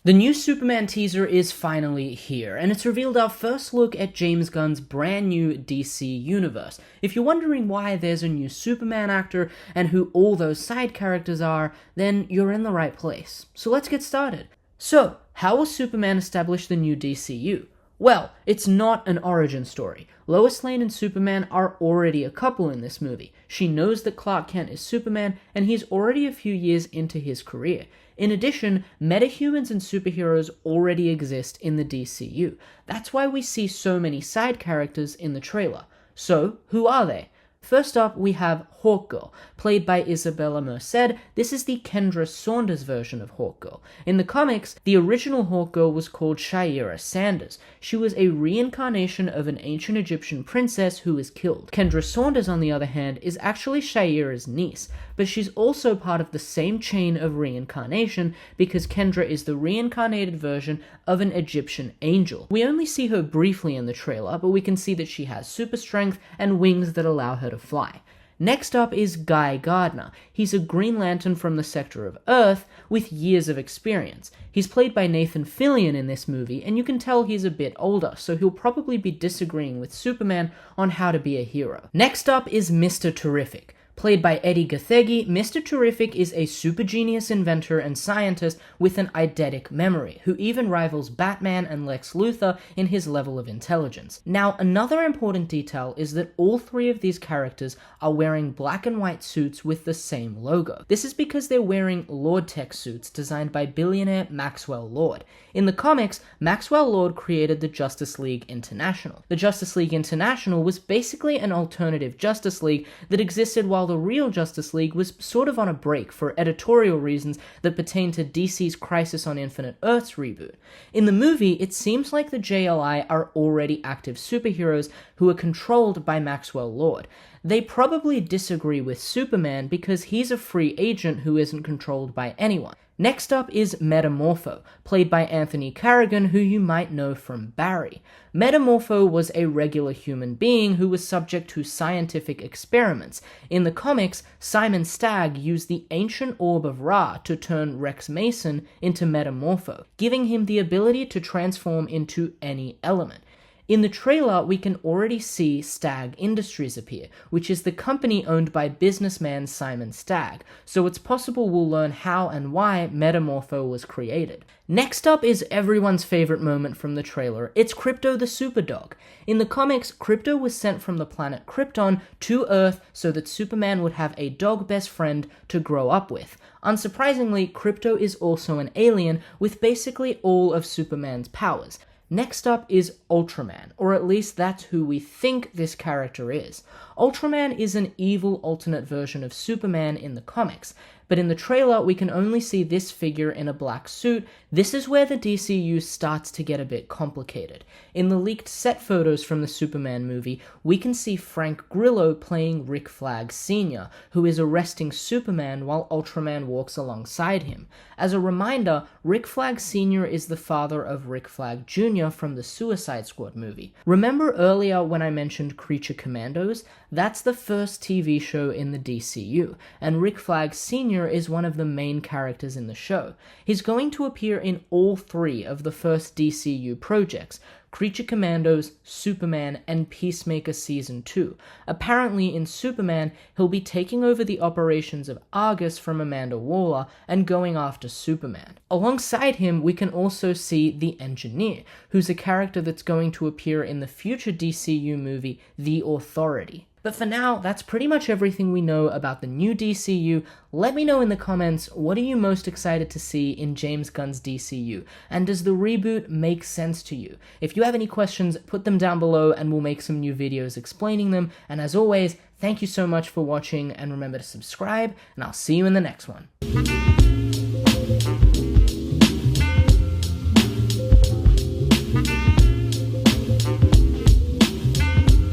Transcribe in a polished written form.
The new Superman teaser is finally here, and it's revealed our first look at James Gunn's brand new DC universe. If you're wondering why there's a new Superman actor and who all those side characters are, then you're in the right place. So let's get started. So, how will Superman establish the new DCU? Well, it's not an origin story. Lois Lane and Superman are already a couple in this movie. She knows that Clark Kent is Superman, and he's already a few years into his career. In addition, metahumans and superheroes already exist in the DCU. That's why we see so many side characters in the trailer. So, who are they? First up, we have Hawkgirl, played by Isabella Merced. This is the Kendra Saunders version of Hawkgirl. In the comics, the original Hawkgirl was called Shaira Sanders. She was a reincarnation of an ancient Egyptian princess who was killed. Kendra Saunders, on the other hand, is actually Shaira's niece, but she's also part of the same chain of reincarnation because Kendra is the reincarnated version of an Egyptian angel. We only see her briefly in the trailer, but we can see that she has super strength and wings that allow her to fly. Next up is Guy Garner. He's a Green Lantern from the sector of Earth with years of experience. He's played by Nathan Fillion in this movie, and you can tell he's a bit older, so he'll probably be disagreeing with Superman on how to be a hero. Next up is Mr. Terrific. Played by Eddie Gathegi, Mr. Terrific is a super genius inventor and scientist with an eidetic memory, who even rivals Batman and Lex Luthor in his level of intelligence. Now, another important detail is that all three of these characters are wearing black and white suits with the same logo. This is because they're wearing Lord Tech suits designed by billionaire Maxwell Lord. In the comics, Maxwell Lord created the Justice League International. The Justice League International was basically an alternative Justice League that existed while the real Justice League was sort of on a break for editorial reasons that pertain to DC's Crisis on Infinite Earths reboot. In the movie, it seems like the JLI are already active superheroes who are controlled by Maxwell Lord. They probably disagree with Superman because he's a free agent who isn't controlled by anyone. Next up is Metamorpho, played by Anthony Carrigan, who you might know from Barry. Metamorpho was a regular human being who was subject to scientific experiments. In the comics, Simon Stagg used the ancient orb of Ra to turn Rex Mason into Metamorpho, giving him the ability to transform into any element. In the trailer, we can already see Stagg Industries appear, which is the company owned by businessman Simon Stagg, so it's possible we'll learn how and why Metamorpho was created. Next up is everyone's favorite moment from the trailer. It's Krypto the Superdog. In the comics, Krypto was sent from the planet Krypton to Earth so that Superman would have a dog best friend to grow up with. Unsurprisingly, Krypto is also an alien with basically all of Superman's powers. Next up is Ultraman, or at least that's who we think this character is. Ultraman is an evil alternate version of Superman in the comics, but in the trailer we can only see this figure in a black suit. This is where the DCU starts to get a bit complicated. In the leaked set photos from the Superman movie, we can see Frank Grillo playing Rick Flag Sr., who is arresting Superman while Ultraman walks alongside him. As a reminder, Rick Flag Sr. is the father of Rick Flag Jr. from the Suicide Squad movie. Remember earlier when I mentioned Creature Commandos? That's the first TV show in the DCU, and Rick Flag Sr. is one of the main characters in the show. He's going to appear in all three of the first DCU projects: Creature Commandos, Superman, and Peacemaker Season 2. Apparently, in Superman, he'll be taking over the operations of Argus from Amanda Waller and going after Superman. Alongside him, we can also see the Engineer, who's a character that's going to appear in the future DCU movie, The Authority. But for now, that's pretty much everything we know about the new DCU. Let me know in the comments, what are you most excited to see in James Gunn's DCU? And does the reboot make sense to you? If you have any questions, put them down below and we'll make some new videos explaining them. And as always, thank you so much for watching, and remember to subscribe, and I'll see you in the next one.